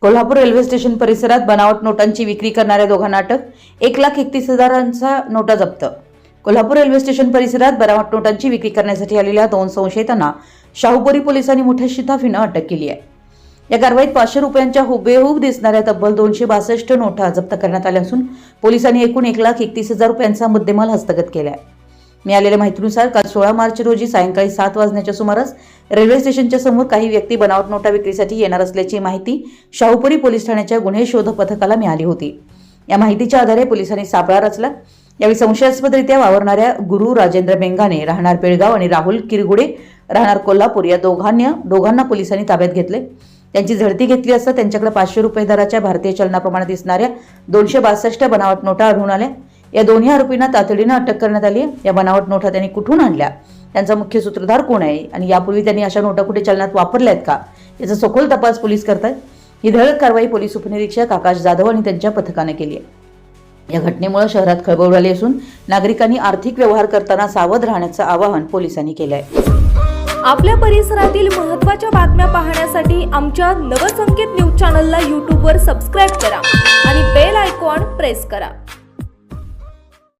Kolhapur railway station परिसरात बनावट नोटांची विक्री करणाऱ्या दोघांना अटक. 1,31,000 नोटा जप्त. कोल्हापूर रेल्वे स्टेशन परिसरात बनावट नोटांची विक्री करण्यासाठी आलेल्या 2 संशयितांना शाहूपुरी पोलिसांनी मोठ्या शिताफीने अटक केली आहे. या कारवाईत 500 रुपयांच्या हुबेहूब दिसणाऱ्या तब्बल 262 नोटा जप्त करण्यात आल्या असून पोलिसांनी एकूण 1,31,000 रुपयांचा मुद्देमाल हस्तगत केला आहे. मिळालेल्या माहितीनुसार काल 16 मार्च रोजी सायंकाळी 7 वाजण्याच्या सुमारास रेल्वे स्टेशनच्या समोर काही व्यक्ती बनावट नोटा विक्रीसाठी येणार असल्याची माहिती शाहूपुरी पोलीस ठाण्याच्या गुन्हे शोध पथकाला मिळाली होती. या माहितीच्या आधारे पोलिसांनी सापळा रचला. यावेळी संशयास्पदरित्या वावरणाऱ्या गुरु राजेंद्र बेंगाने राहणार पेळगाव आणि राहुल किरगुडे राहणार कोल्हापूर या दोघांना पोलिसांनी ताब्यात घेतले. त्यांची झडती घेतली असता त्यांच्याकडे 500 रुपये दराच्या भारतीय चलनाप्रमाणे दिसणाऱ्या 262 बनावट नोटा आढळून आल्या. या दोन्ही आरोपींना तातडीने अटक करण्यात आली. या बनावट नोटा त्यांनी कुठून आणल्या, त्यांचा मुख्य सूत्रधार कोण आहे आणि यापूर्वी त्यांनी अशा नोटा कुठे चलनात वापरल्या आहेत का, याचा सखोल तपास पोलीस करतात. ही धडक कारवाई पोलीस उपनिरीक्षक आकाश जाधव आणि त्यांच्या पथकाने केली आहे. या घटनेमुळे शहरात खळबळ उडाली असून नागरिकांनी आर्थिक व्यवहार करताना सावध राहण्याचं आवाहन पोलिसांनी केलं आहे. आपल्या परिसरातील महत्त्वाच्या बातम्या पाहण्यासाठी आमच्या नवसंकेत न्यूज चॅनलला यूट्यूबवर सबस्क्राईब करा आणि बेल आयकॉन प्रेस करा.